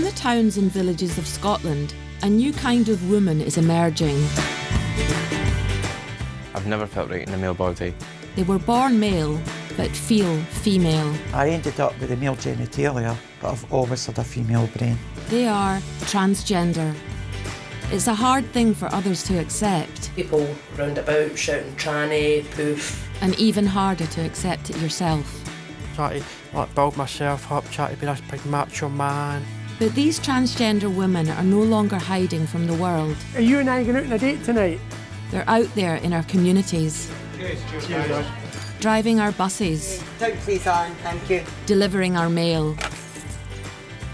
the towns and villages of Scotland, a new kind of woman is emerging. I've never felt right in the male body. They were born male, but feel female. I ended up with a male genitalia, but I've always had a female brain. They are transgender. It's a hard thing for others to accept. People round about shouting tranny, poof. And even harder to accept it yourself. Try to build myself up, try to be this big macho man. But these transgender women are no longer hiding from the world. Are you and I going out on a date tonight? They're out there in our communities. Cheers. Driving our buses. Don't please, Anne, thank you. Delivering our mail.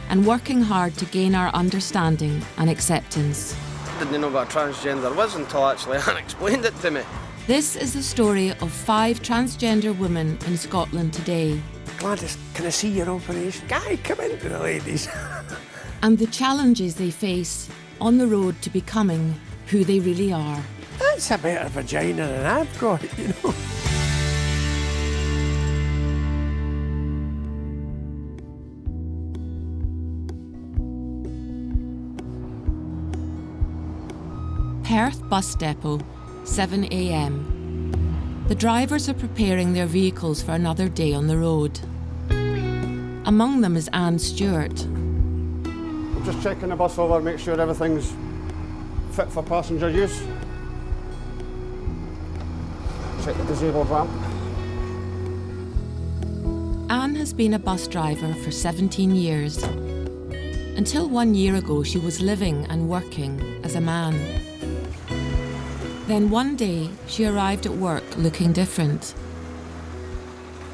And working hard to gain our understanding and acceptance. I didn't know what a transgender was until actually Anne explained it to me. This is the story of 5 transgender women in Scotland today. Gladys, can I see your operation? Guy, come into the ladies. And the challenges they face on the road to becoming who they really are. That's a better vagina than I've got, you know. Perth Bus Depot, 7 a.m. The drivers are preparing their vehicles for another day on the road. Among them is Anne Stewart. I'm just checking the bus over, make sure everything's fit for passenger use. Check the disabled ramp. Anne has been a bus driver for 17 years. Until 1 year ago, she was living and working as a man. Then one day, she arrived at work looking different.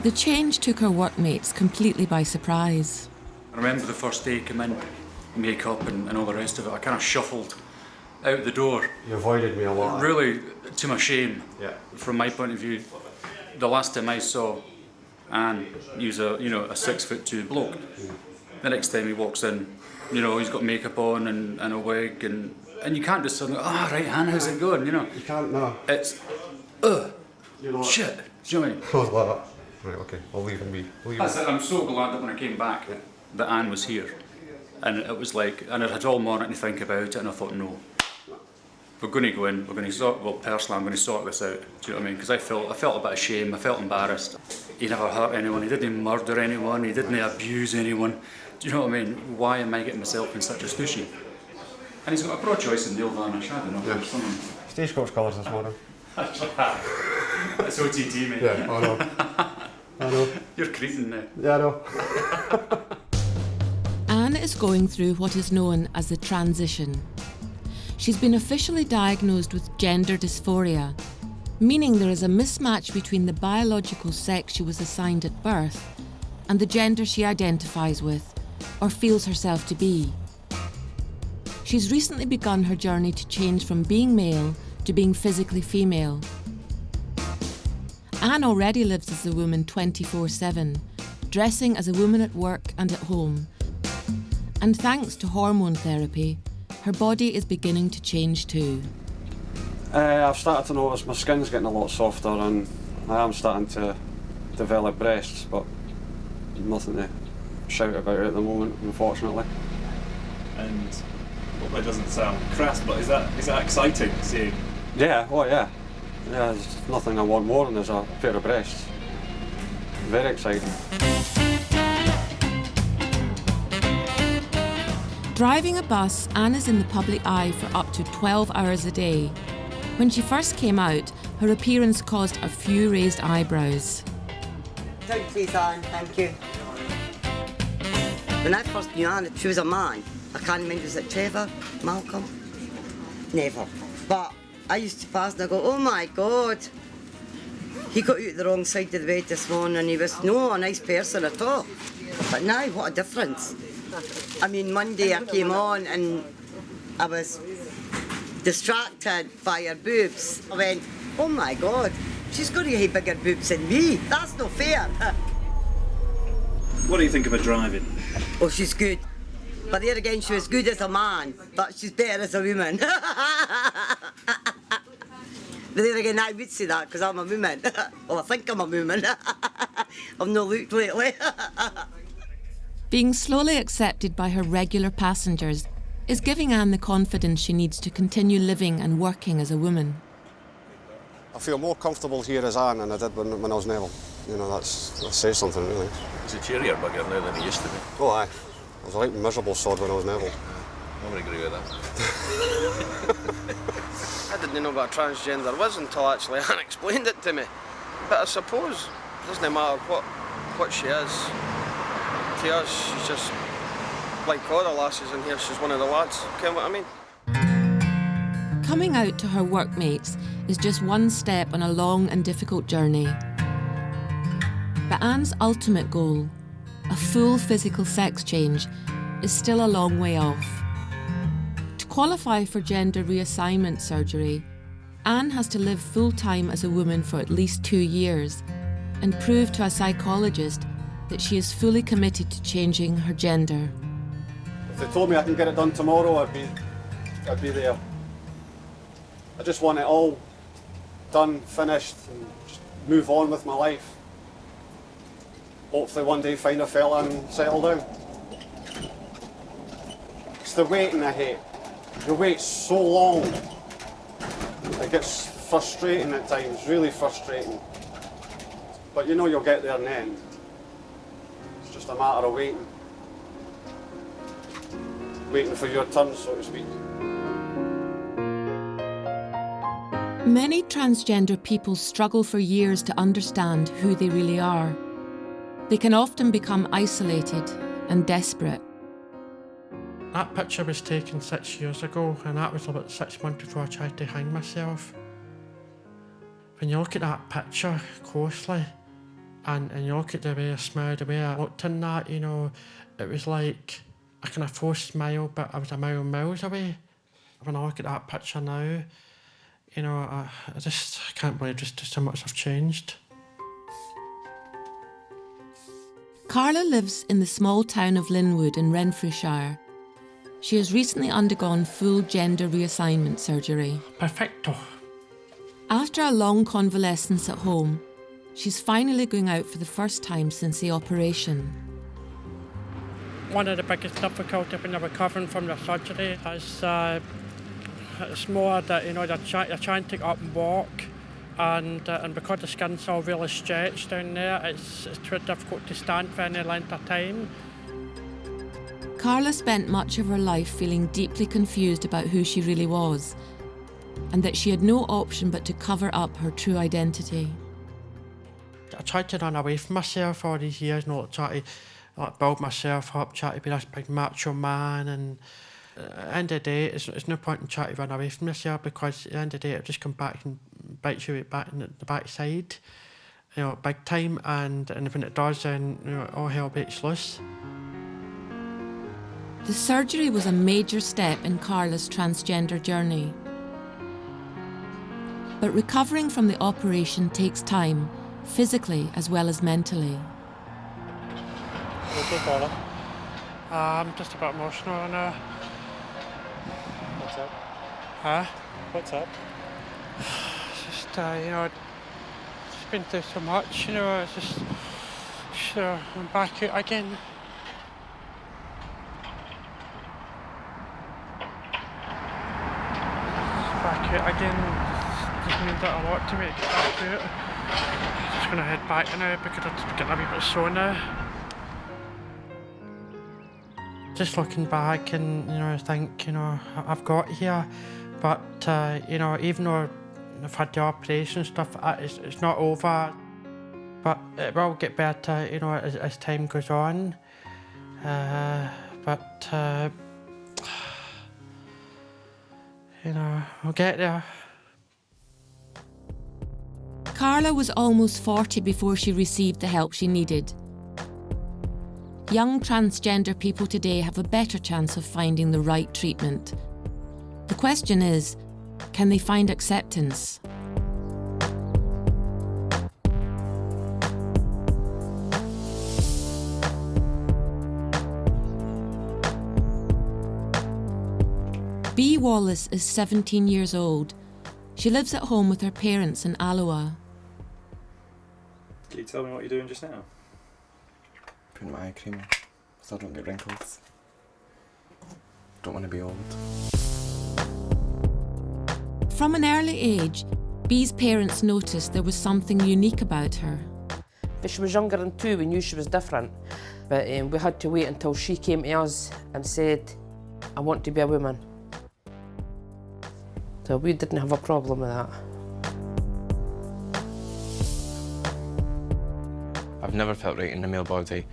The change took her workmates completely by surprise. I remember the first day I came in, makeup and all the rest of it, I kind of shuffled out the door. You avoided me a lot. Really, to my shame, yeah. From my point of view. The last time I saw Anne use a 6'2" bloke. The next time he walks in, he's got makeup on and a wig and you can't just suddenly, right, Anne, how's it going, You can't, no. It's, shit, do you know what I mean? I was like that. Right, okay, I'll leave and be. That's it, I'm so glad that when I came back, that Anne was here. And it was like, and I had all morning to think about it, and I thought, no. We're going to go in, personally, I'm going to sort this out, do you know what I mean? Because I felt a bit of shame, I felt embarrassed. He never hurt anyone, he didn't murder anyone, he didn't abuse anyone. Do you know what I mean? Why am I getting myself in such a stushy? And he's got a pro-choice in Neil Varnish, I don't know. Yeah. Something. Stagecoach colours this morning. That's OTT, mate. Yeah, I know. I know. You're creasing now. Yeah, I know. Anne is going through what is known as the transition. She's been officially diagnosed with gender dysphoria, meaning there is a mismatch between the biological sex she was assigned at birth and the gender she identifies with or feels herself to be. She's recently begun her journey to change from being male to being physically female. Anne already lives as a woman 24/7, dressing as a woman at work and at home. And thanks to hormone therapy, her body is beginning to change too. I've started to notice my skin's getting a lot softer and I am starting to develop breasts, but nothing to shout about at the moment, unfortunately. And it doesn't sound crass, but is that exciting seeing? Yeah, oh yeah. Yeah, there's nothing I want more than there's a pair of breasts. Very exciting. Driving a bus, Anne is in the public eye for up to 12 hours a day. When she first came out, her appearance caused a few raised eyebrows. Don't please, Anne, thank you. When I first knew Anne, she was a man. I can't remember, was it Trevor? Malcolm? Never. But I used to pass and I go, oh my God. He got out the wrong side of the bed this morning. He was no a nice person at all. But now, what a difference. I mean, Monday I came on and I was distracted by her boobs. I went, oh my God, she's got to have bigger boobs than me. That's not fair. What do you think of her driving? Oh, she's good. But there again, she was good as a man, but she's better as a woman. But there again, I would say that because I'm a woman. Well, I think I'm a woman. I've not looked lately. Being slowly accepted by her regular passengers is giving Anne the confidence she needs to continue living and working as a woman. I feel more comfortable here as Anne than I did when I was Neville. You know, that says something, really. He's a cheerier bugger now than he used to be. Oh, aye. I was a right miserable sod when I was Neville. I would agree with that. I didn't know what a transgender was until actually Anne explained it to me. But I suppose it doesn't matter what she is. To us, she's just like all the lasses in here, she's one of the lads. Okay, what I mean? Coming out to her workmates is just one step on a long and difficult journey. But Anne's ultimate goal, a full physical sex change, is still a long way off. To qualify for gender reassignment surgery, Anne has to live full-time as a woman for at least 2 years and prove to a psychologist that she is fully committed to changing her gender. If they told me I can get it done tomorrow, I'd be there. I just want it all done, finished, and just move on with my life. Hopefully one day find a fella and settle down. It's the waiting I hate. The wait's so long. It gets frustrating at times, really frustrating. But you know you'll get there in the end. It's just a matter of waiting. Waiting for your turn, so to speak. Many transgender people struggle for years to understand who they really are. They can often become isolated and desperate. That picture was taken 6 years ago, and that was about 6 months before I tried to hang myself. When you look at that picture closely, and you look at the way I smiled, the way I looked in that, you know, it was like a kind of forced smile, but I was a mile miles away. When I look at that picture now, you know, I can't believe just how much I've changed. Carla lives in the small town of Linwood in Renfrewshire. She has recently undergone full gender reassignment surgery. Perfecto. After a long convalescence at home, she's finally going out for the first time since the operation. One of the biggest difficulties when you're recovering from your surgery is it's more that, you know, you're trying to get up and walk, and because the skin's all really stretched down there, it's too difficult to stand for any length of time. Carla spent much of her life feeling deeply confused about who she really was, and that she had no option but to cover up her true identity. I tried to run away from myself all these years, you know, try to build myself up, try to be this big macho man, and at the end of the day, it's no point in trying to run away from yourself, because at the end of the day, it'll just come back and bite you back in the backside, you know, big time, and when it does, then, you know, all hell breaks loose. The surgery was a major step in Carla's transgender journey. But recovering from the operation takes time, physically as well as mentally. Okay, Carla. I'm just a bit emotional now. What's up? Huh? What's up? It's just, you know, it's been through so much, you know, it's just, I'm back out again. Back out again, just means that a lot to me to get back out. I'm just going to head back now because I'm just getting a wee bit sore now. Just looking back and, you know, I think, you know, I've got here, but, you know, even though I've had the operation and stuff, it's not over, but it will get better, you know, as time goes on, but, you know, I'll get there. Carla was almost 40 before she received the help she needed. Young transgender people today have a better chance of finding the right treatment. The question is, can they find acceptance? Bea Wallace is 17 years old. She lives at home with her parents in Alloa. Can you tell me what you're doing just now? Putting my eye cream on. so I don't get wrinkles. Don't want to be old. From an early age, Bee's parents noticed there was something unique about her. If she was younger than 2, we knew she was different. But we had to wait until she came to us and said, I want to be a woman. So we didn't have a problem with that. I've never felt right in a male body,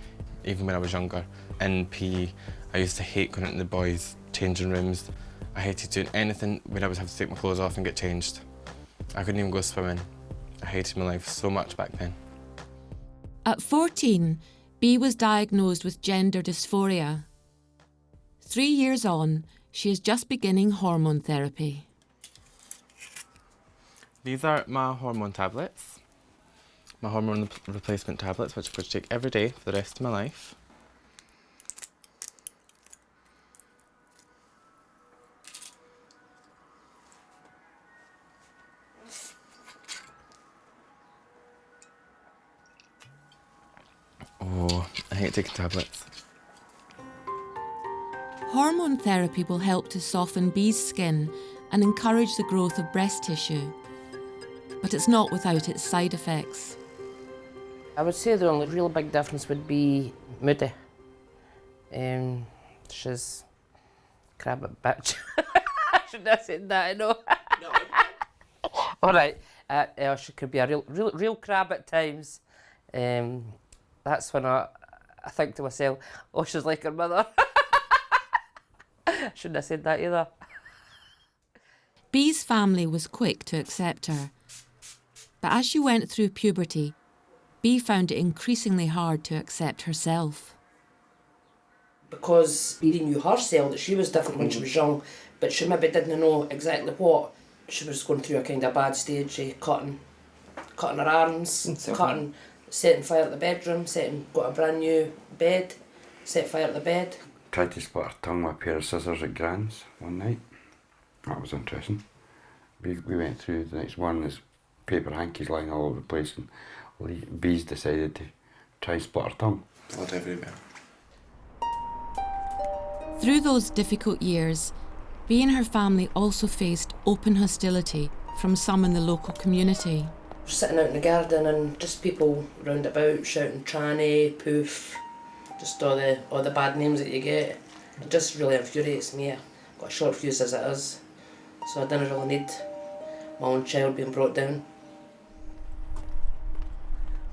even when I was younger. In PE, I used to hate going into the boys' changing rooms. I hated doing anything when I would have to take my clothes off and get changed. I couldn't even go swimming. I hated my life so much back then. At 14, Bee was diagnosed with gender dysphoria. 3 years on, she is just beginning hormone therapy. These are my hormone tablets. My hormone replacement tablets, which I'm going to take every day for the rest of my life. Oh, I hate taking tablets. Hormone therapy will help to soften Bee's skin and encourage the growth of breast tissue. But it's not without its side effects. I would say the only real big difference would be moody. She's a crab bitch. I shouldn't have said that, I know. No. All right, she could be a real crab at times. That's when I think to myself, oh, she's like her mother. Shouldn't have said that either. Bee's family was quick to accept her. But as she went through puberty, Bee found it increasingly hard to accept herself. Because Bee knew herself that she was different when she was young, but she maybe didn't know exactly what. She was going through a kind of bad stage, cutting her arms, setting fire at the bedroom, got a brand new bed, set fire at the bed. Tried to split her tongue with a pair of scissors at Gran's one night. That was interesting. We went through the next one, there's paper hankies lying all over the place, and Bees decided to try and split her tongue. Blood everywhere. Through those difficult years, Bee and her family also faced open hostility from some in the local community. Sitting out in the garden and just people round about shouting tranny, poof, just all the bad names that you get. It just really infuriates me. I've got a short fuse as it is, so I didn't really need my own child being brought down.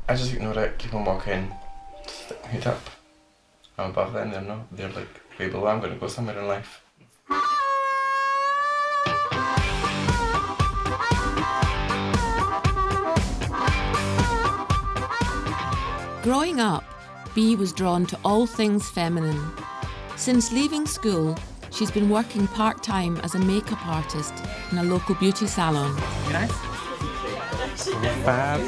I just ignore it, keep on walking, stick my head up. I'm above them, they're like way below. I'm going to go somewhere in life. Growing up, Bee was drawn to all things feminine. Since leaving school, she's been working part-time as a makeup artist in a local beauty salon. Fab.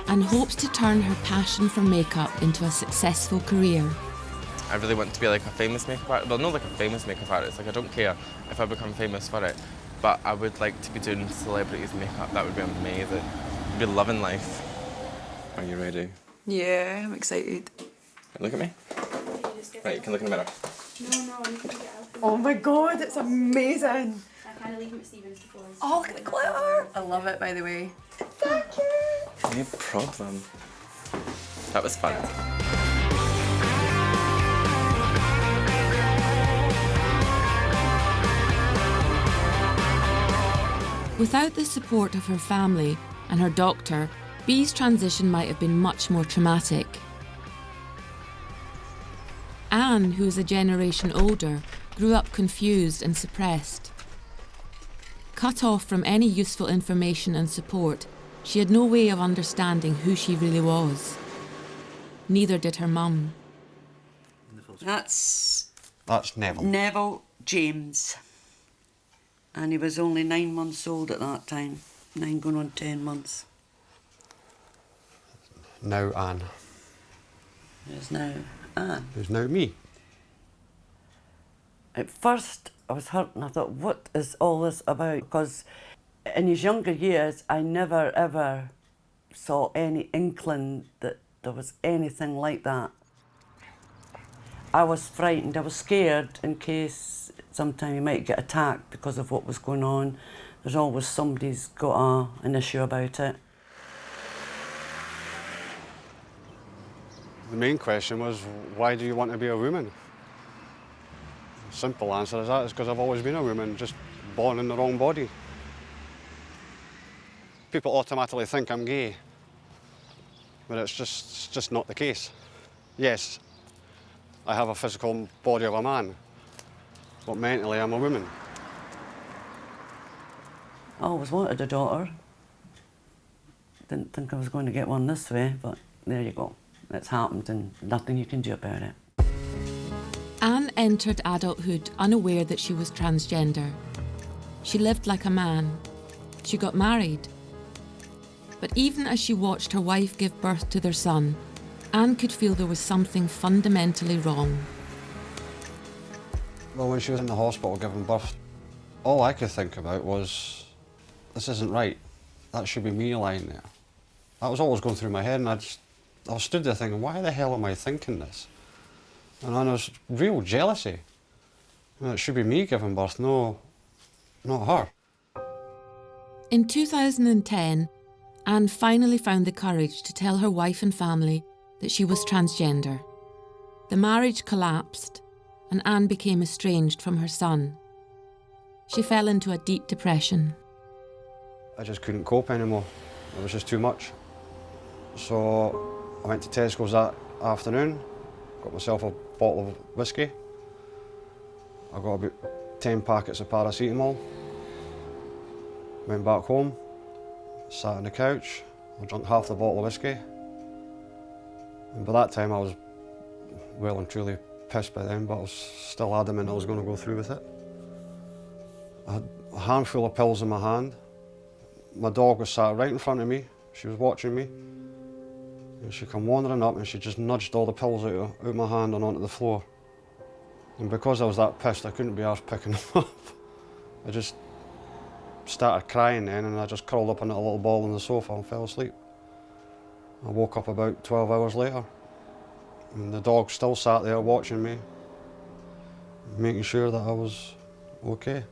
And hopes to turn her passion for makeup into a successful career. I really want to be like a famous makeup artist. Well, not like a famous makeup artist. Like, I don't care if I become famous for it. But I would like to be doing celebrities' makeup. That would be amazing. I'd be loving life. Are you ready? Yeah, I'm excited. Look at me. Right, you can look in the mirror. No, I need to get out. Oh my god, it's amazing. I kind of leave it at Stephen's before. Oh, look at the glitter. I love it, by the way. Thank you. No problem. That was fun. Without the support of her family and her doctor, Bee's transition might have been much more traumatic. Anne, who is a generation older, grew up confused and suppressed. Cut off from any useful information and support, she had no way of understanding who she really was. Neither did her mum. That's Neville. Neville James. And he was only 9 months old at that time. 9 going on 10 months. Now Anne. There's now Anne. There's now me. At first, I was hurt and I thought, what is all this about? Because in his younger years, I never ever saw any inkling that there was anything like that. I was frightened, I was scared in case sometime you might get attacked because of what was going on. There's always somebody's got an issue about it. The main question was, why do you want to be a woman? Simple answer is that is because I've always been a woman, just born in the wrong body. People automatically think I'm gay, but it's just not the case. Yes, I have a physical body of a man, but mentally I'm a woman. I always wanted a daughter. Didn't think I was going to get one this way, but there you go. It's happened and nothing you can do about it. Anne entered adulthood unaware that she was transgender. She lived like a man. She got married. But even as she watched her wife give birth to their son, Anne could feel there was something fundamentally wrong. Well, when she was in the hospital giving birth, all I could think about was, this isn't right. That should be me lying there. That was always going through my head, and I stood there thinking, why the hell am I thinking this? And then there was real jealousy. It should be me giving birth, no, not her. In 2010, Anne finally found the courage to tell her wife and family that she was transgender. The marriage collapsed, and Anne became estranged from her son. She fell into a deep depression. I just couldn't cope anymore. It was just too much. So I went to Tesco's that afternoon, got myself a bottle of whiskey. I got about 10 packets of paracetamol. Went back home, sat on the couch, I drank half the bottle of whiskey. And by that time I was well and truly pissed by then, but I was still adamant I was going to go through with it. I had a handful of pills in my hand. My dog was sat right in front of me, she was watching me. And she came wandering up and she just nudged all the pills out of my hand and onto the floor. And because I was that pissed, I couldn't be arsed picking them up. I just started crying then, and I just curled up in a little ball on the sofa and fell asleep. I woke up about 12 hours later, and the dog still sat there watching me, making sure that I was okay.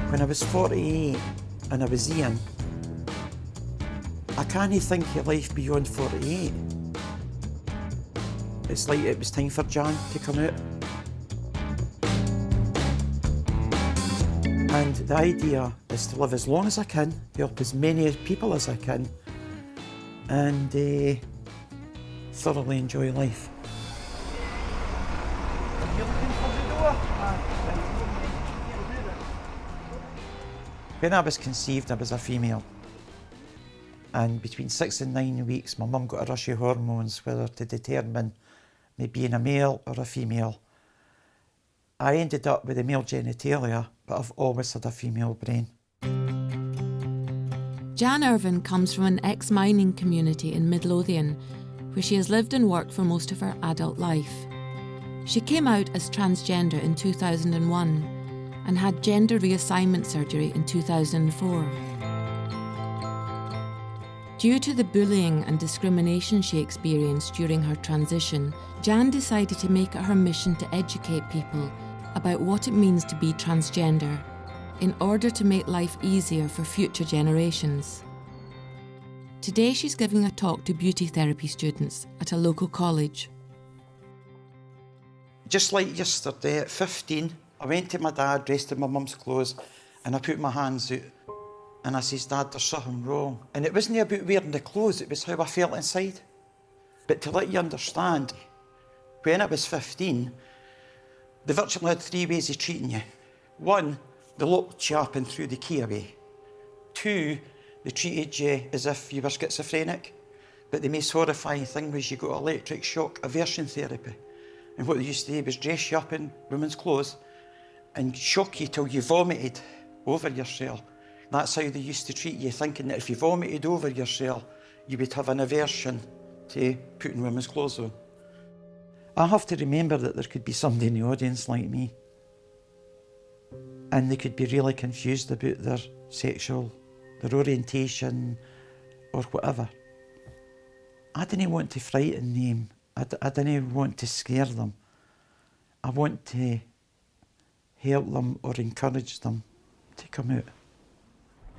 When I was 48 and I was Ian, I can't think of life beyond 48. It's like it was time for Jan to come out. And the idea is to live as long as I can, help as many people as I can, and thoroughly enjoy life. When I was conceived, I was a female. And between 6 and 9 weeks, my mum got a rush of hormones, whether to determine me being a male or a female. I ended up with a male genitalia, but I've always had a female brain. Jan Irvine comes from an ex-mining community in Midlothian, where she has lived and worked for most of her adult life. She came out as transgender in 2001 and had gender reassignment surgery in 2004. Due to the bullying and discrimination she experienced during her transition, Jan decided to make it her mission to educate people about what it means to be transgender in order to make life easier for future generations. Today she's giving a talk to beauty therapy students at a local college. Just like yesterday at 15, I went to my dad dressed in my mum's clothes and I put my hands out and I says, Dad, there's something wrong. And it wasn't about wearing the clothes, it was how I felt inside. But to let you understand, when I was 15, they virtually had 3 ways of treating you. 1, they locked you up and threw the key away. 2, they treated you as if you were schizophrenic. But the most horrifying thing was you got electric shock aversion therapy. And what they used to do was dress you up in women's clothes and shock you till you vomited over yourself. That's how they used to treat you, thinking that if you vomited over yourself, you would have an aversion to putting women's clothes on. I have to remember that there could be somebody in the audience like me, and they could be really confused about their orientation, or whatever. I didn't want to frighten them. I didn't want to scare them. I want to help them or encourage them to come out.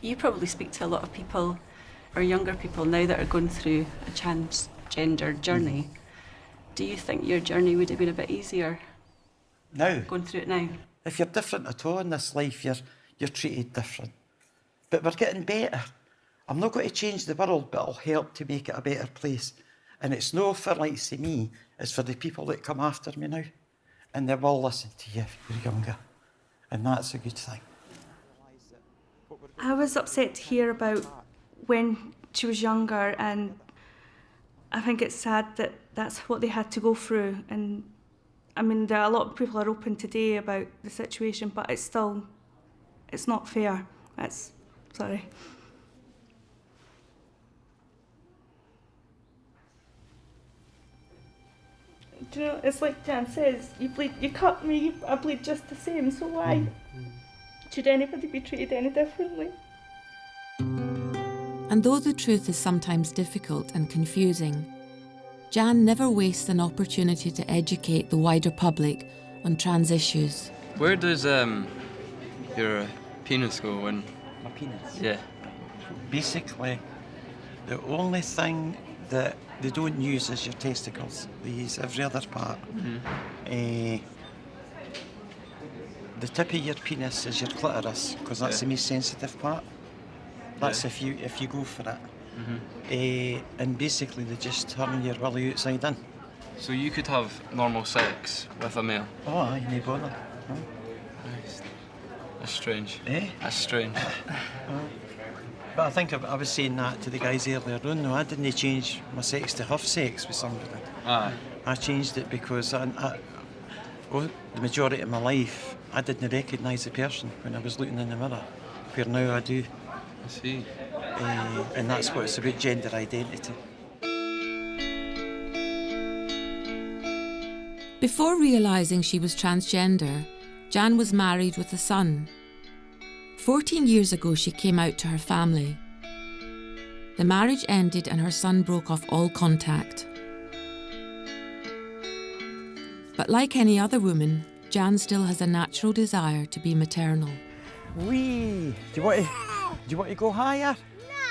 You probably speak to a lot of people, or younger people now, that are going through a transgender journey. Do you think your journey would have been a bit easier? Now? Going through it now? If you're different at all in this life, you're treated different. But we're getting better. I'm not going to change the world, but I'll help to make it a better place. And it's no for likes of me, it's for the people that come after me now. And they will listen to you if you're younger. And that's a good thing. I was upset to hear about when she was younger, and I think it's sad that that's what they had to go through. And I mean, there are a lot of people are open today about the situation, but it's not fair. Sorry. Do you know, it's like Jan says, you cut me, I bleed just the same, so why should anybody be treated any differently? And though the truth is sometimes difficult and confusing, Jan never wastes an opportunity to educate the wider public on trans issues. Where does your penis go when... My penis? Yeah. Basically, the only thing that they don't use is your testicles. They use every other part. The tip of your penis is your clitoris, because that's the most sensitive part. That's if you go for it. And basically they just turn your willy outside in. So you could have normal sex with a male? Oh, aye, no bother. Nice. That's strange. Eh? That's strange. But I think I was saying that to the guys earlier on. No, I didn't change my sex to have sex with somebody. Aye. I changed it because the majority of my life I didn't recognise the person when I was looking in the mirror, where now I do. I see. And that's what it's about, gender identity. Before realising she was transgender, Jan was married with a son. 14 years ago, she came out to her family. The marriage ended and her son broke off all contact. But like any other woman, Jan still has a natural desire to be maternal. Wee! Do you want to go higher?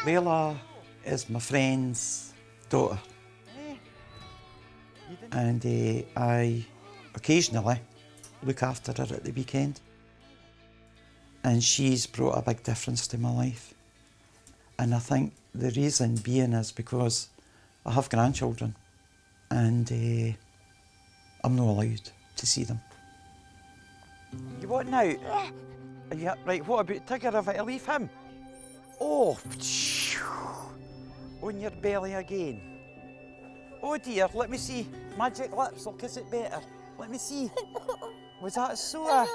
No. Layla is my friend's daughter. And I occasionally look after her at the weekend. And she's brought a big difference to my life. And I think the reason being is because I have grandchildren and I'm not allowed to see them. You want now? Yeah, right, what about Tigger? Have I to leave him? Oh, on your belly again. Oh dear, let me see. Magic lips will kiss it better. Let me see. Was that sore?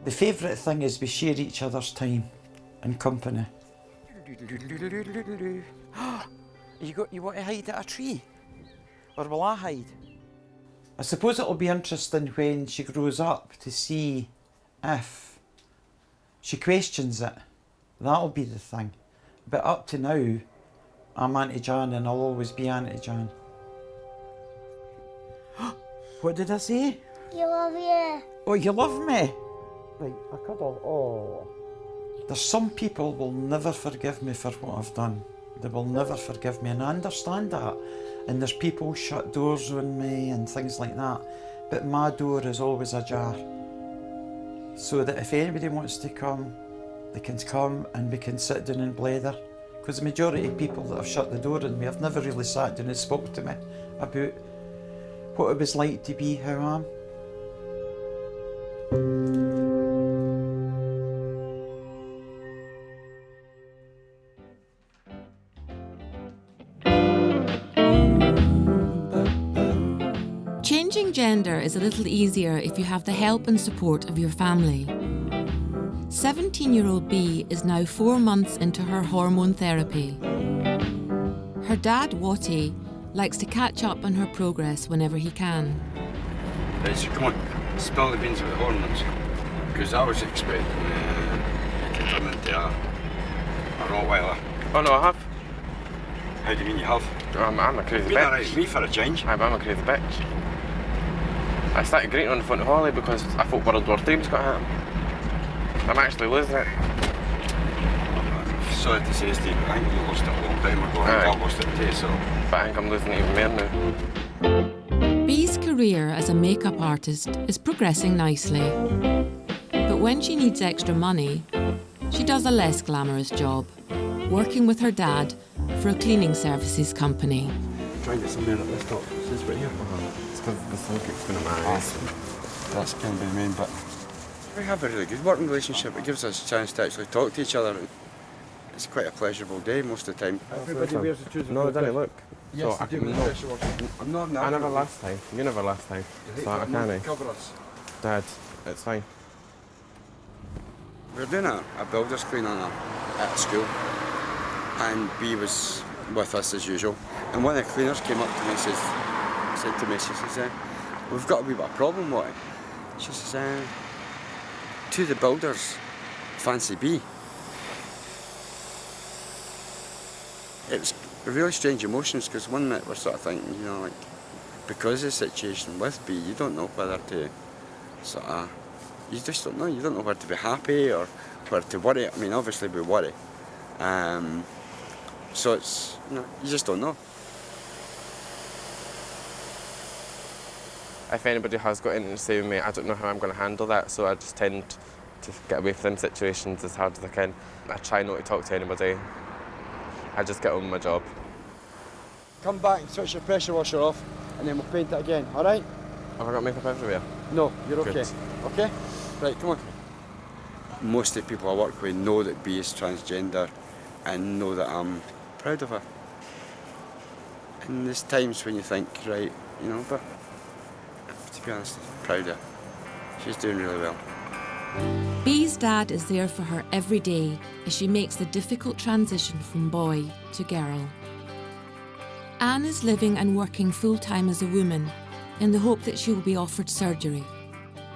The favourite thing is we share each other's time and company. You want to hide at a tree? Or will I hide? I suppose it'll be interesting when she grows up to see if she questions it. That'll be the thing. But up to now, I'm Auntie Jan and I'll always be Auntie Jan. What did I say? You love you. Oh, you love me? Right, a cuddle. Oh. There's some people will never forgive me for what I've done. They will never forgive me, and I understand that. And there's people shut doors on me and things like that. But my door is always ajar. So that if anybody wants to come, they can come and we can sit down and blather. Because the majority of people that have shut the door on me have never really sat down and spoke to me about what it was like to be who I am. Changing gender is a little easier if you have the help and support of your family. 17-year-old B is now 4 months into her hormone therapy. Her dad, Wattie, likes to catch up on her progress whenever he can. Right, so come on, spill the beans with the hormones. Because I was expecting to turn into a Rottweiler. Oh no, I have. How do you mean you have? I'm a crazy Been bitch. alright with me for a change. I'm a crazy bitch. I started grating on the front of Holly because I thought World War III was going to happen. I'm actually losing it. Sorry to say, Steve, I think you lost it a long time ago. I think I lost it today, so... But I think I'm losing it even more now. Bee's career as a makeup artist is progressing nicely. But when she needs extra money, she does a less glamorous job, working with her dad for a cleaning services company. Try and get somewhere at this top. This right here. It's because the psychic's going to marry us. That's going to be the main bit. We have a really good working relationship. It gives us a chance to actually talk to each other. It's quite a pleasurable day most of the time. Everybody wears the shoes. No, it doesn't look. Yes, so they do. I'm not I never last time. You never last time. So I can't. Cover us. Dad, it's fine. We were doing a builder's cleaning at school, and B was with us as usual. And one of the cleaners came up to me and said to me, she says, we've got a wee bit of problem, what? She says, two of the builders fancy B. It was really strange emotions, because one minute we're sort of thinking, you know, like, because of the situation with B, you don't know whether to sort of, you just don't know. You don't know whether to be happy or whether to worry. I mean, obviously we worry. So it's, you know, you just don't know. If anybody has got anything to say with me, I don't know how I'm going to handle that, so I just tend to get away from situations as hard as I can. I try not to talk to anybody. I just get on with my job. Come back and switch your pressure washer off, and then we'll paint it again, all right? Have I got makeup everywhere? No, you're Good. okay. Okay? Right, come on. Most of the people I work with know that B is transgender and know that I'm proud of her. And there's times when you think, right, you know, but to be honest, I'm proud of her. She's doing really well. Bee's dad is there for her every day as she makes the difficult transition from boy to girl. Anne is living and working full-time as a woman in the hope that she will be offered surgery.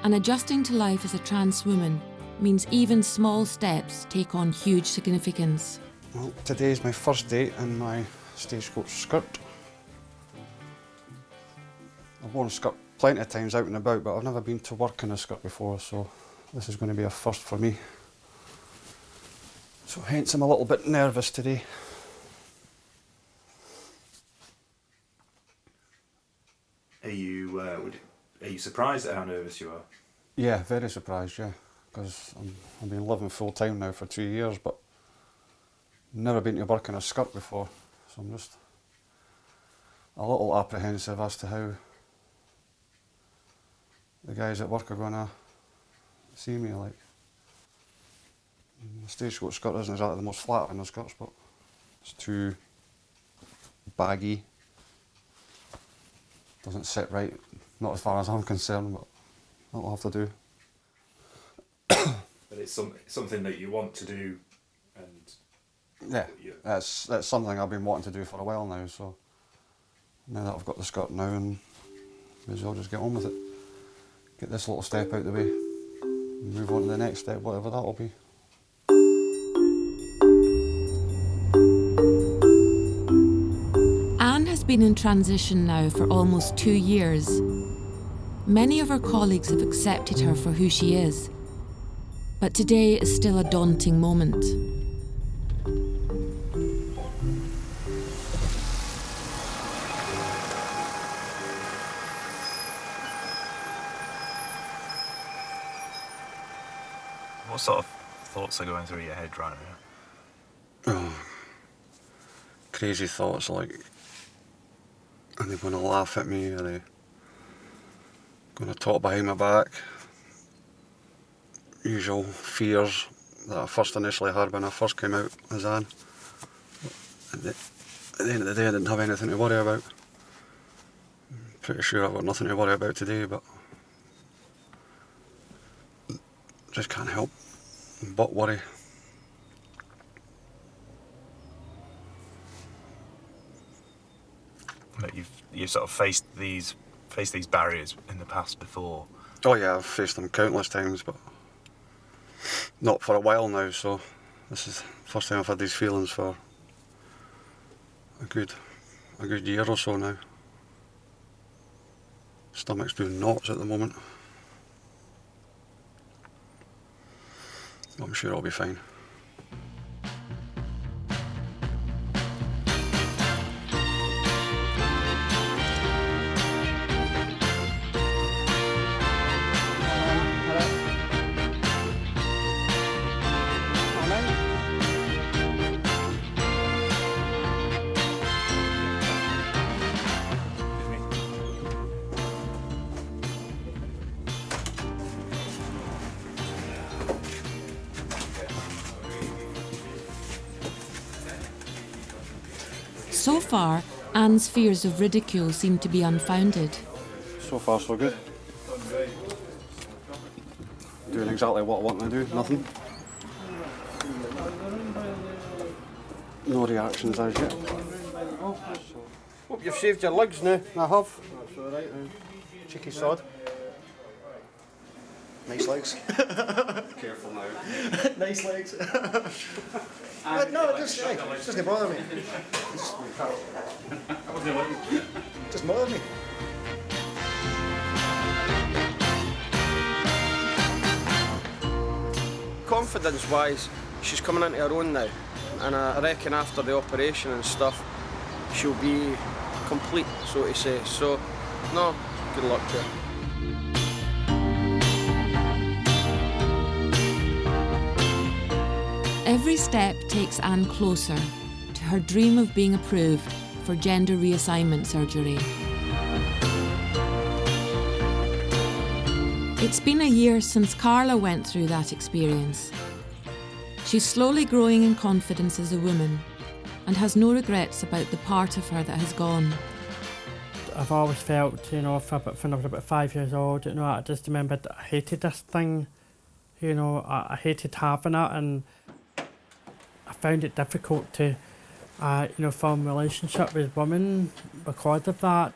And adjusting to life as a trans woman means even small steps take on huge significance. Well, today's my first day in my stagecoach skirt. I've worn a skirt plenty of times out and about, but I've never been to work in a skirt before, so this is going to be a first for me. So hence I'm a little bit nervous today. Are you surprised at how nervous you are? Yeah, very surprised, yeah, because I've been living full time now for 2 years, but never been to work in a skirt before, so I'm just a little apprehensive as to how the guys at work are going to see me. Like, the stagecoach skirt isn't exactly the most flattering of skirts, but it's too baggy. Doesn't sit right, not as far as I'm concerned, but that'll have to do. But it's something that you want to do, and yeah, that's something I've been wanting to do for a while now. So now that I've got the skirt now, and may as well just get on with it. Get this little step out the way, and move on to the next step, whatever that'll be. Anne has been in transition now for almost 2 years. Many of her colleagues have accepted her for who she is, but today is still a daunting moment. what sort of thoughts are going through your head right now? Oh, crazy thoughts like, are they going to laugh at me? Are they going to talk behind my back? Usual fears that I first initially had when I first came out as Anne. At the end of the day, I didn't have anything to worry about. I'm pretty sure I've got nothing to worry about today, but just can't help but worry. you've sort of faced these barriers in the past before. Oh yeah, I've faced them countless times, but not for a while now, so this is the first time I've had these feelings for a good year or so now. Stomach's doing knots at the moment. I'm sure I'll be fine. So far, Anne's fears of ridicule seem to be unfounded. So far, so good. Doing exactly what I want to do, nothing. No reactions as yet. Hope you've shaved your legs now. I have. That's all right now. Cheeky sod. Nice legs. Careful now. Nice legs. No, just don't bother me. Just bother me. Confidence-wise, she's coming into her own now, and I reckon after the operation and stuff, she'll be complete, so to say. So, no, good luck to her. Every step takes Anne closer to her dream of being approved for gender reassignment surgery. It's been a year since Carla went through that experience. She's slowly growing in confidence as a woman and has no regrets about the part of her that has gone. I've always felt, when I was about 5 years old, I just remembered that I hated this thing. I hated having it, and I found it difficult to, form a relationship with women because of that.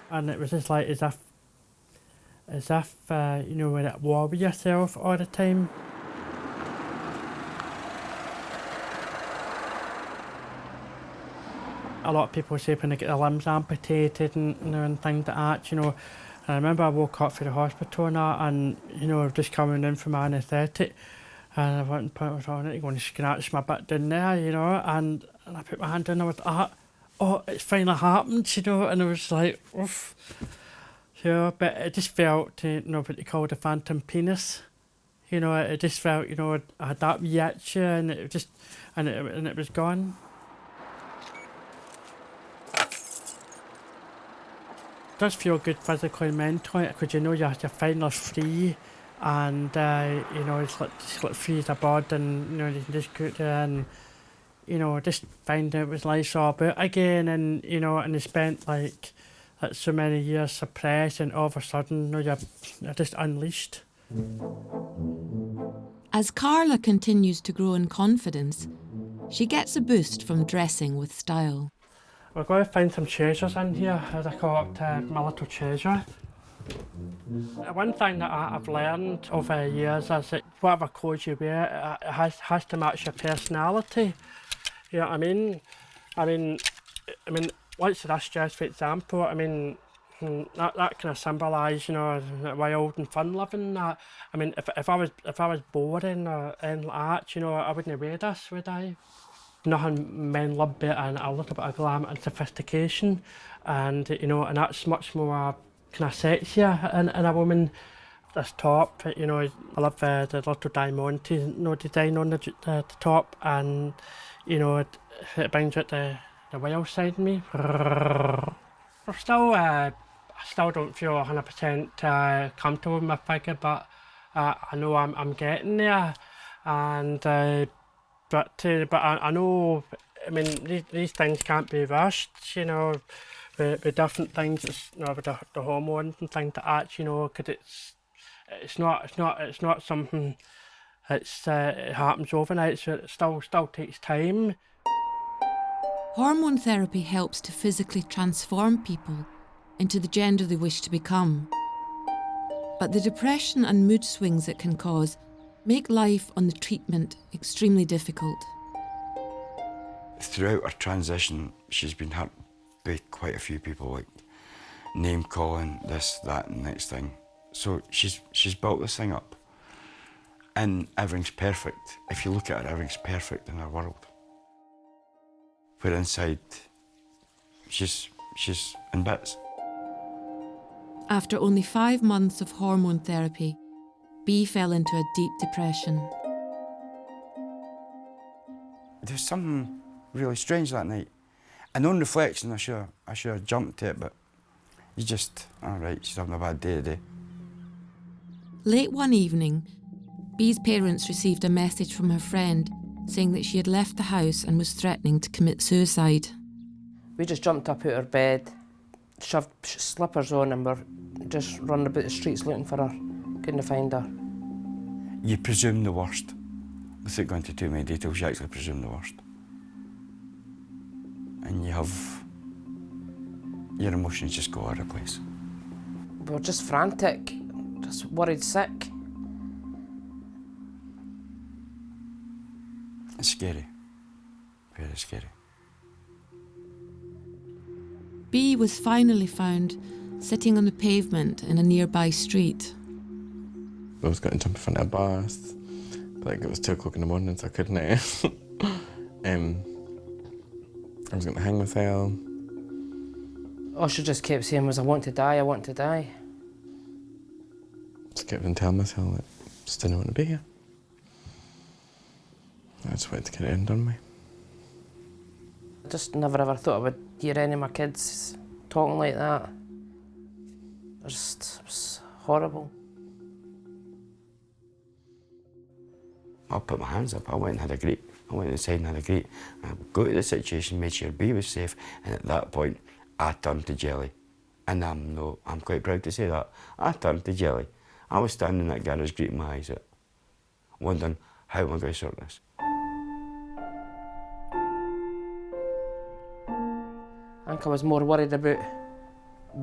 And it was just like as if we're at war with yourself all the time. A lot of people say when they get their limbs amputated and things like that, And I remember I woke up for the hospital and just coming in from anaesthetic. And I went and put it on it, going to scratch my butt down there, and I put my hand down and I was like, oh, it's finally happened, and I was like, oof. But it just felt, what they call the phantom penis. It just felt, I had that wee itch and it just, and it was gone. It does feel good physically and mentally, because you're finally free. And it's like free as a bird, and you can just go there and just find out what life's all about again, and and they spent like so many years suppressed, and all of a sudden you're just unleashed. As Carla continues to grow in confidence, she gets a boost from dressing with style. We're going to find some treasures in here, as I call it, my little treasure. One thing that I've learned over the years is that whatever clothes you wear, it has to match your personality. You know what I mean? I mean, let's say this dress, for example. That kind of symbolise, wild and fun living. If I was boring or anything like that, I wouldn't wear this, would I? Nothing men love better than a little bit of glam and sophistication, and and that's much more kind of sexier in a woman. This top, I love the little diamante, design on the top, and it brings out the wild side of me. I still don't feel 100% comfortable with my figure, but I know I'm getting there, and but I know, these things can't be rushed, with different things, with the hormones and things like that, because it's not something it happens overnight, so it still takes time. Hormone therapy helps to physically transform people into the gender they wish to become. But the depression and mood swings it can cause make life on the treatment extremely difficult. Throughout her transition, she's been hurt by quite a few people, like name calling, this, that, and next thing. So she's built this thing up, and everything's perfect. If you look at her, everything's perfect in her world. But inside, she's in bits. After only 5 months of hormone therapy, B fell into a deep depression. There was something really strange that night. And on reflection, I should have jumped to it, but you just, all right, she's having a bad day today. Late one evening, B's parents received a message from her friend saying that she had left the house and was threatening to commit suicide. We just jumped up out of bed, shoved slippers on, and were just running about the streets looking for her. Couldn't find her. You presume the worst. Without going into too many details, you actually presume the worst. And you have... your emotions just go out of place. We were just frantic, just worried sick. It's scary. Very scary. B was finally found sitting on the pavement in a nearby street. I was going to jump in front of a bus, but like, it was 2 o'clock in the morning, so I couldn't. I was going to hang myself. All she just kept saying was, I want to die, I want to die. Just kept on telling myself that I just didn't want to be here. I just wanted to get it in done with. I just never ever thought I would hear any of my kids talking like that. It was horrible. I put my hands up. I went and had a great. I went inside and had a great. I got to the situation, made sure B was safe, and at that point, I turned to jelly. And I'm quite proud to say that. I turned to jelly. I was standing in that garage, greeting my eyes out, wondering how am I going to sort this. I think I was more worried about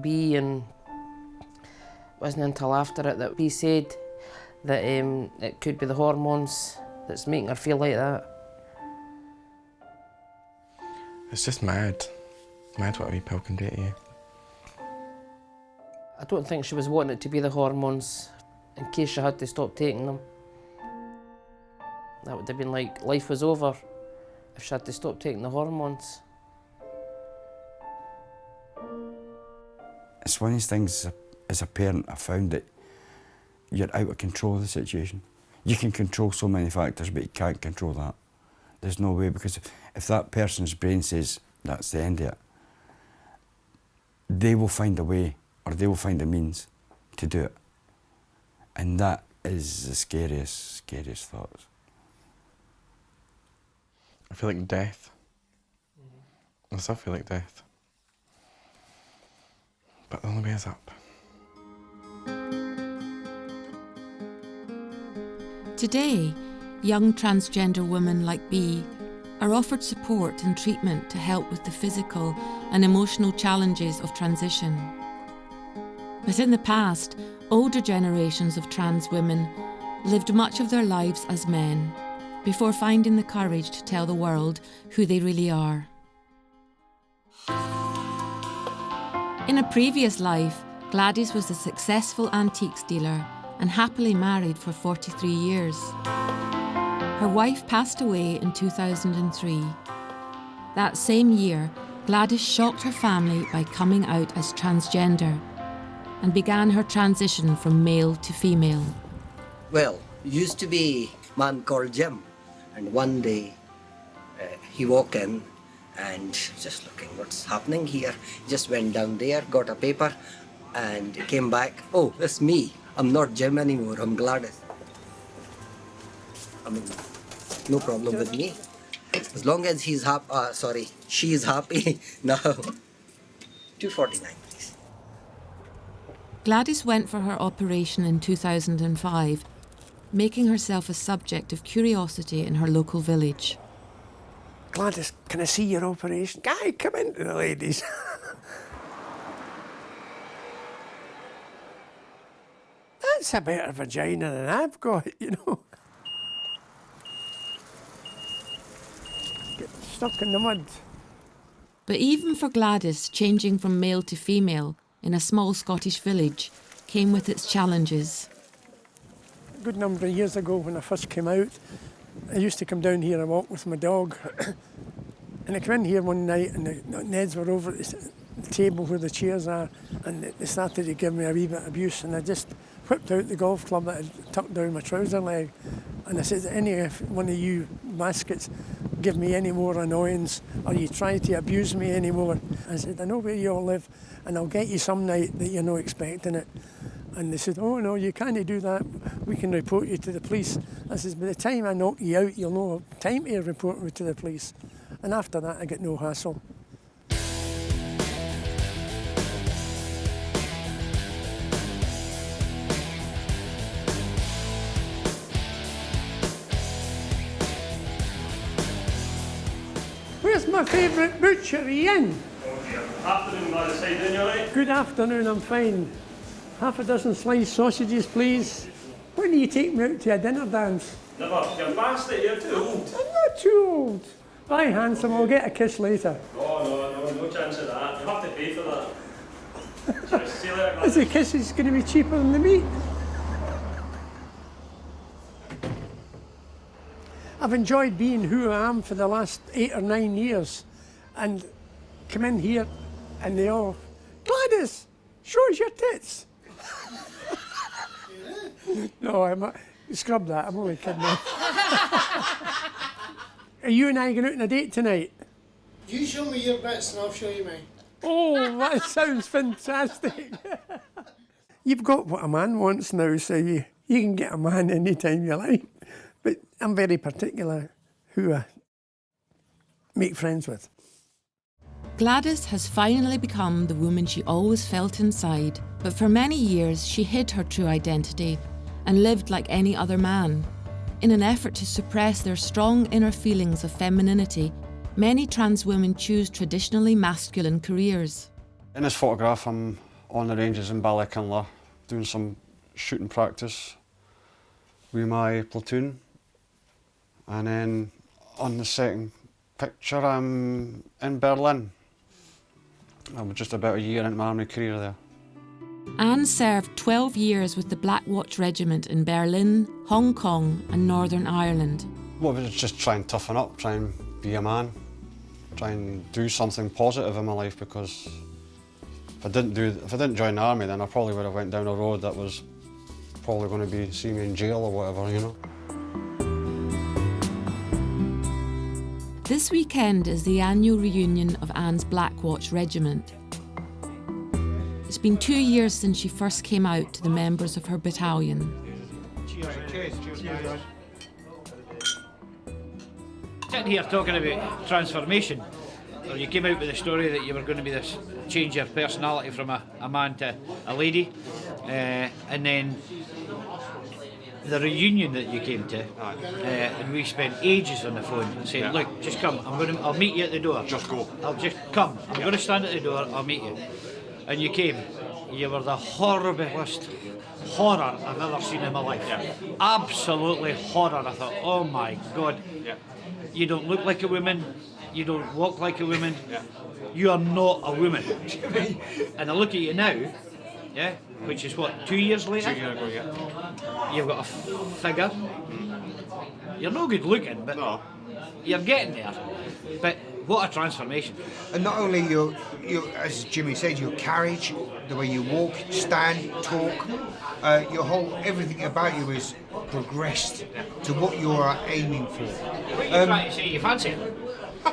B, and it wasn't until after it that B said that it could be the hormones that's making her feel like that. It's just mad. Mad what a wee pill can do to you. I don't think she was wanting it to be the hormones in case she had to stop taking them. That would have been like life was over if she had to stop taking the hormones. It's one of these things, as a parent, I found that you're out of control of the situation. You can control so many factors, but you can't control that. There's no way, because if that person's brain says that's the end of it, they will find a way, or they will find a means to do it. And that is the scariest thoughts. I feel like death. I still feel like death. But the only way is up. Today, young transgender women like B are offered support and treatment to help with the physical and emotional challenges of transition. But in the past, older generations of trans women lived much of their lives as men before finding the courage to tell the world who they really are. In a previous life, Gladys was a successful antiques dealer and happily married for 43 years. Her wife passed away in 2003. That same year, Gladys shocked her family by coming out as transgender and began her transition from male to female. Well, used to be a man called Jim, and one day he walked in and just looking what's happening here. He just went down there, got a paper, and came back. Oh, it's me. I'm not Jim anymore. I'm Gladys. I mean, no problem with me. As long as he's happy, she's happy. Now, 249, please. Gladys went for her operation in 2005, making herself a subject of curiosity in her local village. Gladys, can I see your operation? Guy, come into the ladies. That's a better vagina than I've got, you know. Get stuck in the mud. But even for Gladys, changing from male to female in a small Scottish village came with its challenges. A good number of years ago when I first came out, I used to come down here and walk with my dog. And I came in here one night and the Neds were over at the table where the chairs are, and they started to give me a wee bit of abuse, and I just whipped out the golf club that I'd tucked down my trouser leg, and I said, any one of you baskets give me any more annoyance or you try to abuse me anymore, I said, I know where you all live and I'll get you some night that you're not expecting it. And they said, oh no, you can't do that, we can report you to the police. I said, by the time I knock you out, you'll know time to report me to the police. And after that, I get no hassle. Where's my favourite butchery in? Oh dear. Afternoon, Gladys. How you doing, you alright? Good afternoon, I'm fine. Half a dozen sliced sausages, please. When do you take me out to a dinner dance? Never. You're past it, you're too old. I'm not too old. Bye, handsome, I'll get a kiss later. Oh, no chance of that. You have to pay for that. See you later, Gladys. Is the kisses going to be cheaper than the meat? I've enjoyed being who I am for the last 8 or 9 years, and come in here and they all, Gladys, show us your tits. No, scrub that, I'm only kidding. Are you and I going out on a date tonight? You show me your bits and I'll show you mine. Oh, that sounds fantastic. You've got what a man wants now, so you can get a man anytime you like. But I'm very particular who I make friends with. Gladys has finally become the woman she always felt inside, but for many years she hid her true identity and lived like any other man. In an effort to suppress their strong inner feelings of femininity, many trans women choose traditionally masculine careers. In this photograph, I'm on the ranges in Ballykinler doing some shooting practice with my platoon. And then on the second picture, I'm in Berlin. I was just about a year into my army career there. Anne served 12 years with the Black Watch Regiment in Berlin, Hong Kong and Northern Ireland. Well, it was just try and toughen up, try and be a man, try and do something positive in my life, because if I didn't join the army, then I probably would have went down a road that was probably going to see me in jail or whatever, you know. This weekend is the annual reunion of Anne's Black Watch Regiment. It's been 2 years since she first came out to the members of her battalion. Cheers. Cheers. Sitting here talking about transformation, or you came out with the story that you were going to be this, change your personality from a man to a lady, and then the reunion that you came to, and we spent ages on the phone saying, look, just come, I'll meet you at the door. Just go. I'll just come, I'm going to stand at the door, I'll meet you. And you came. You were the horriblest horror I've ever seen in my life. Absolutely horror. I thought, oh my God, you don't look like a woman, you don't walk like a woman, you are not a woman. And I look at you now, which is what, 2 years later? 2 years ago, You've got a figure. You're no good looking, but you're getting there. But what a transformation. And not only your, as Jimmy said, your carriage, the way you walk, stand, talk, your whole, everything about you is progressed to what you are aiming for. What are you trying to say? You fancy it?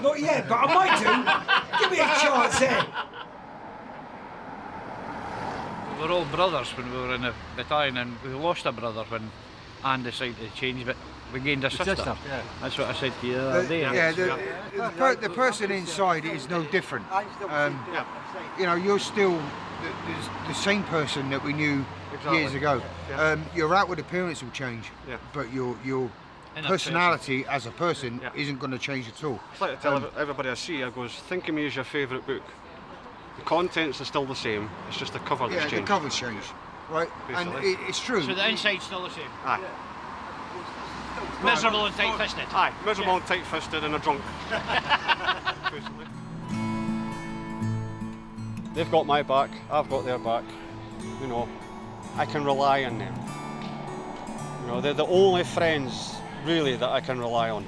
Not yet, but I might do. Give me a chance there. We were all brothers when we were in the battalion, and we lost a brother when Anne decided to change, but we gained a sister. That's what I said to you the other day. The person inside is no different. You know, you're still the same person that we knew years ago. Your outward appearance will change, but your personality as a person isn't going to change at all. It's like to tell everybody I see, I goes, think of me as your favourite book. The contents are still the same, it's just the cover that's changed. The cover's changed, right? Basically. And it's true. So the inside's still the same? Aye. Miserable and tight-fisted? Aye, miserable and tight-fisted and a drunk. Basically. They've got my back, I've got their back. You know, I can rely on them. You know, they're the only friends, really, that I can rely on.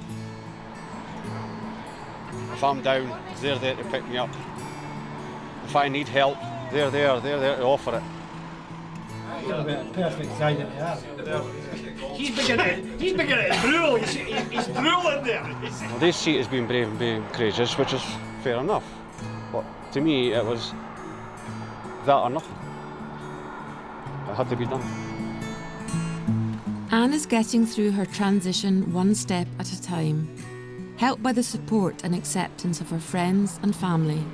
If I'm down, they're there to pick me up. If I need help, they're there to offer it. Perfect side of the He's beginning to drool. He's drooling there. Well, they see it as being brave and being courageous, which is fair enough. But to me, it was that or nothing. It had to be done. Anne is getting through her transition one step at a time, helped by the support and acceptance of her friends and family.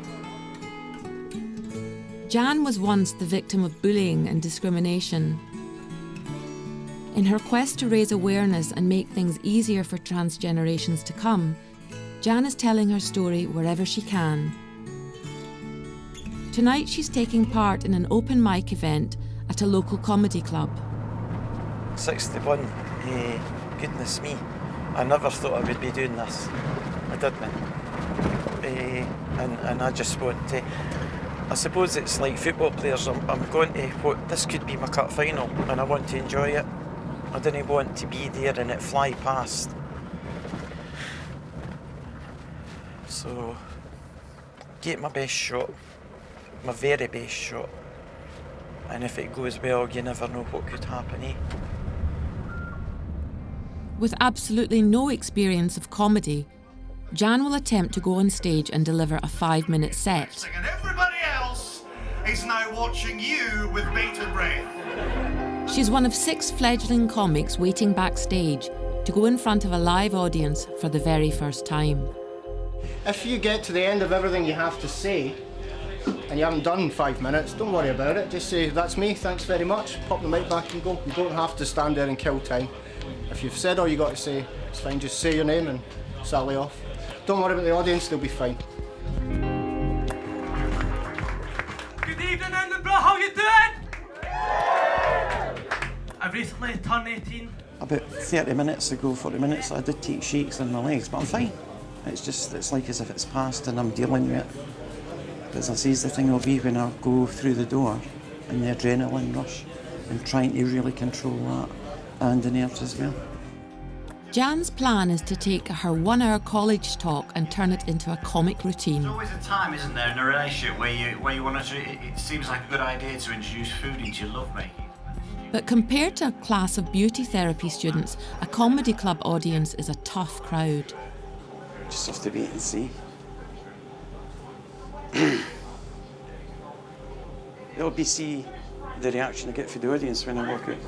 Jan was once the victim of bullying and discrimination. In her quest to raise awareness and make things easier for trans generations to come, Jan is telling her story wherever she can. Tonight she's taking part in an open mic event at a local comedy club. 61, goodness me, I never thought I would be doing this. I didn't. And I just want to, I suppose it's like football players, I'm going to, this could be my cup final and I want to enjoy it. I didn't want to be there and it fly past. So, get my best shot, my very best shot. And if it goes well, you never know what could happen, eh? With absolutely no experience of comedy, Jan will attempt to go on stage and deliver a 5-minute set. And everybody else is now watching you with bated breath. She's one of 6 fledgling comics waiting backstage to go in front of a live audience for the very first time. If you get to the end of everything you have to say, and you haven't done 5 minutes, don't worry about it. Just say, that's me, thanks very much, pop the mic back and go. You don't have to stand there and kill time. If you've said all you got to say, it's fine, just say your name and sally off. Don't worry about the audience, they'll be fine. Good evening, Edinburgh, how you doing? I've recently turned 18. About 30 minutes ago, 40 minutes, I did take shakes in my legs, but I'm fine. It's like as if it's passed and I'm dealing with it. As I say, the thing will be when I go through the door and the adrenaline rush and trying to really control that and the nerves as well. Jan's plan is to take her 1-hour college talk and turn it into a comic routine. There's always a time, isn't there, in a relationship where you want to, it seems like a good idea to introduce food into your lovemaking. But compared to a class of beauty therapy students, a comedy club audience is a tough crowd. Just have to wait and see. It'll be see the reaction I get from the audience when I walk out.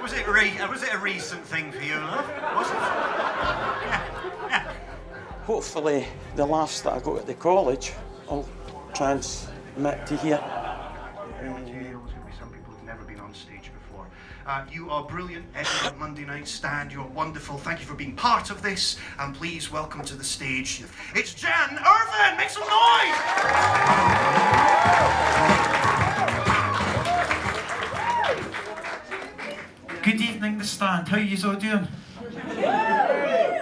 Was it a recent thing for you, love? Was it? Hopefully the laughs that I got at the college I'll transmit to here. You are brilliant. Edinburgh Monday Night Stand. You're wonderful. Thank you for being part of this. And please welcome to the stage. It's Jan Irvine. Make some noise. Good evening, the stand. How you all doing?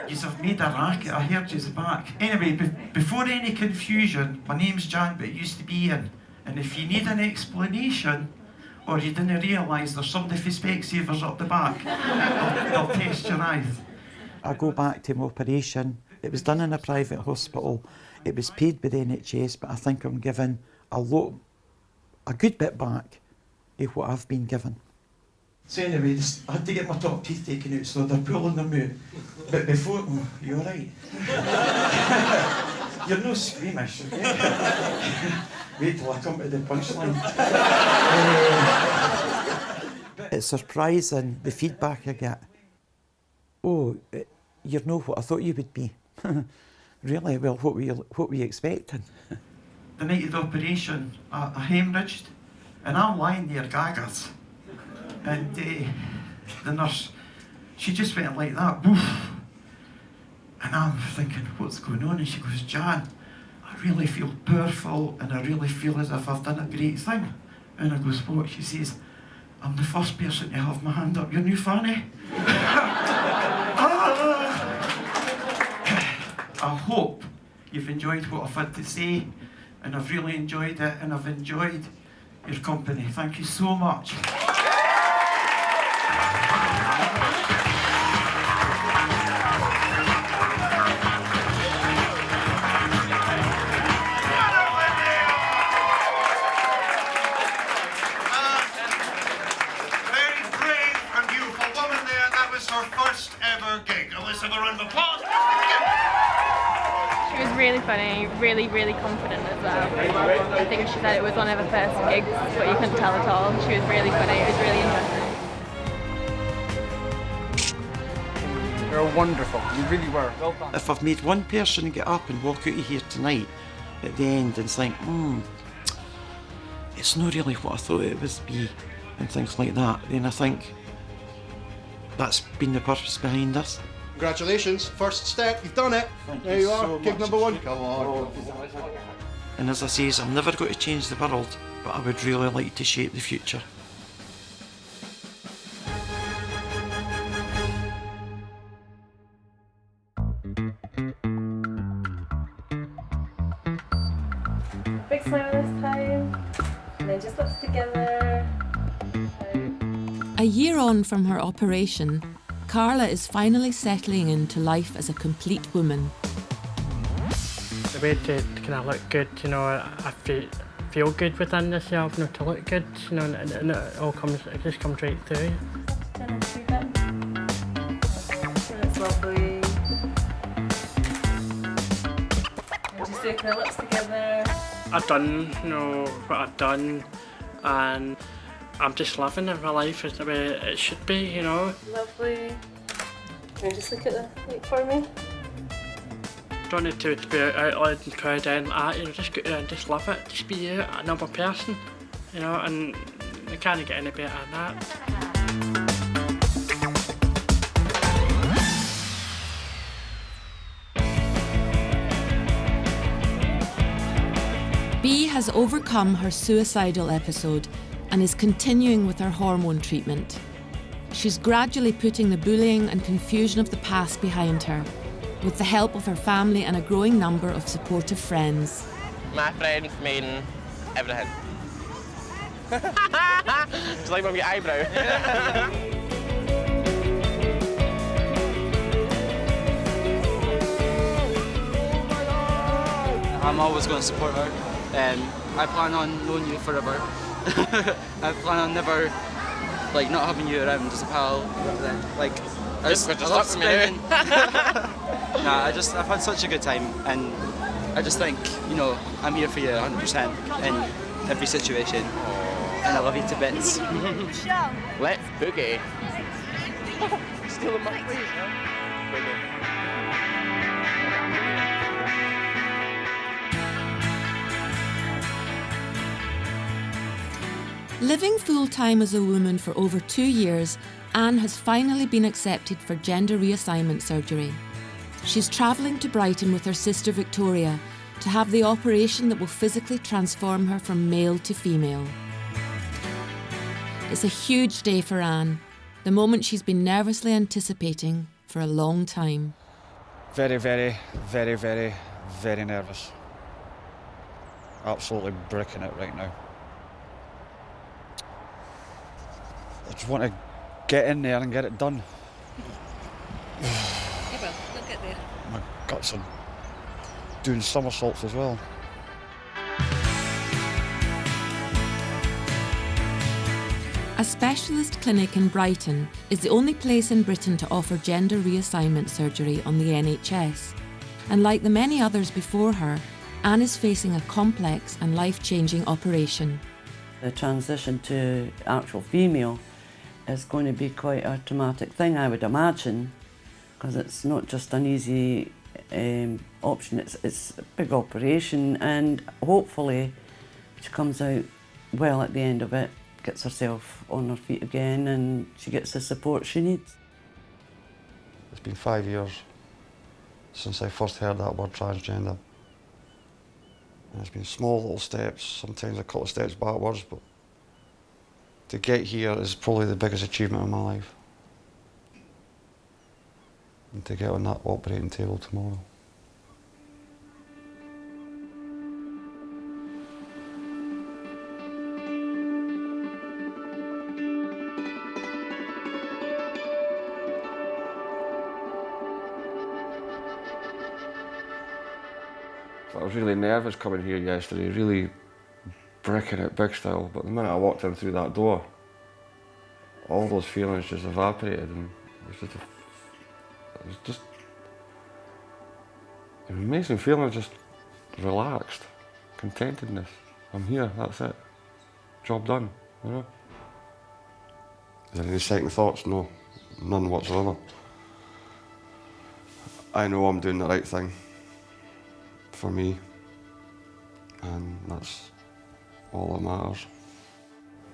Yous have made a racket. I heard yous back. Anyway, before any confusion, my name's Jan, but it used to be Ian. And if you need an explanation, or you didn't realise there's somebody for Specsavers up the back, they'll test your eyes. I go back to my operation. It was done in a private hospital. It was paid by the NHS, but I think I'm given a good bit back of what I've been given. So anyway, I had to get my top teeth taken out, so they're pulling them out. But before, you all right? You're no squeamish, okay? Wait till I come to the punchline. It's surprising, the feedback I get. Oh, you're not what I thought you would be. Really? Well, what were you expecting? The night of the operation, I hemorrhaged, and I'm lying there gaggers. And the nurse, she just went like that, woof. And I'm thinking, what's going on? And she goes, Jan, I really feel powerful and I really feel as if I've done a great thing. And I goes, what? She says, I'm the first person to have my hand up your new fanny. I hope you've enjoyed what I've had to say, and I've really enjoyed it, and I've enjoyed your company. Thank you so much. She was really funny, really confident as well. I think she said it was one of her first gigs, but you couldn't tell at all. She was really funny, it was really interesting. You're wonderful, you really were. Well done. If I've made one person get up and walk out of here tonight at the end and think, it's not really what I thought it would be, and things like that, then I think that's been the purpose behind this. Congratulations, first step, you've done it. There you are, gig number one. Come on. And as I say, I'm never going to change the world, but I would really like to shape the future. Big smile this time, and then just lips together. A year on from her operation, Carla is finally settling into life as a complete woman. The way to kind of look good, you know, I feel good within yourself, you know, to look good, you know, and it just comes right through. That's lovely. And just taking the lips together. I've done, you know, what I've done, and I'm just loving it. My life is the way it should be, you know. Lovely. Can you just look at the light for me? Don't need to be out loud and proud and that, you know, just go out and just love it. Just be you, another person, you know, and you can't get any better than that. Bea has overcome her suicidal episode and is continuing with her hormone treatment. She's gradually putting the bullying and confusion of the past behind her, with the help of her family and a growing number of supportive friends. My friends mean everything. It's like when your eyebrow. I'm always going to support her. I plan on knowing you forever. I plan on never, not having you around as a pal. I love spending. I've had such a good time, and I just think, I'm here for you 100% in every situation, and I love you to bits. Let's boogie. Still in my face, Living full-time as a woman for over 2 years, Anne has finally been accepted for gender reassignment surgery. She's travelling to Brighton with her sister Victoria to have the operation that will physically transform her from male to female. It's a huge day for Anne, the moment she's been nervously anticipating for a long time. Very, very, very, very, very nervous. Absolutely bricking it right now. I just want to get in there and get it done. You will, look at there. My guts are doing somersaults as well. A specialist clinic in Brighton is the only place in Britain to offer gender reassignment surgery on the NHS. And like the many others before her, Anne is facing a complex and life-changing operation. The transition to actual female is going to be quite a traumatic thing, I would imagine, because it's not just an easy option, it's a big operation, and hopefully she comes out well at the end of it. gets herself on her feet again and she gets the support she needs. It's been 5 years since I first heard that word transgender. And it's been small little steps, sometimes a couple of steps backwards, but to get here is probably the biggest achievement of my life. And to get on that operating table tomorrow. I was really nervous coming here yesterday, really bricking it big style, but the minute I walked in through that door, all those feelings just evaporated, and it was just an amazing feeling, just relaxed, contentedness. I'm here, that's it. Job done, you know. Is there any second thoughts? No, none whatsoever. I know I'm doing the right thing for me, and that's all that matters.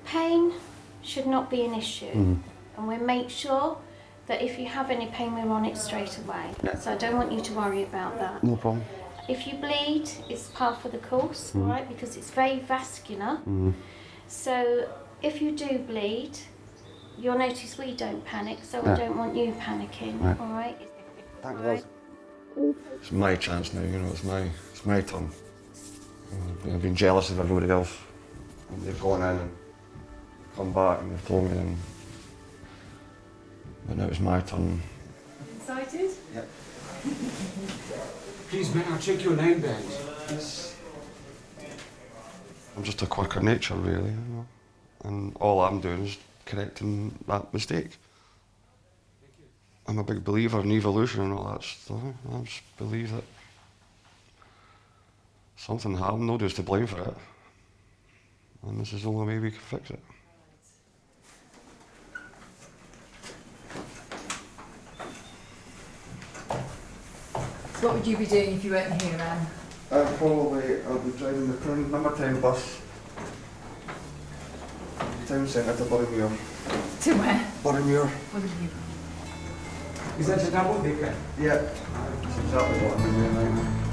Pain should not be an issue, and we'll make sure that if you have any pain, we're on it straight away. Yeah. So I don't want you to worry about that. No problem. If you bleed, it's par for the course, all right, because it's very vascular. So if you do bleed, you'll notice we don't panic, so I don't want you panicking, Right. all right? Thank God. It's my chance now, you know, it's my turn. I've been jealous of everybody else, and they've gone in and come back and they've told me, but now it's my turn. Excited? Yeah. Please, may I check your name badge? Yes. I'm just a quirk of nature, really, you know, and all I'm doing is correcting that mistake. I'm a big believer in evolution and all that stuff. I just believe that something happened, nobody's to blame for it, and this is the only way we can fix it. What would you be doing if you weren't here, Anne? I'll be driving the current number 10 bus. Town centre to Boroughmuir. To where? Boroughmuir. What did you? Is that a double decker? Yeah, that's exactly what I'm doing right now.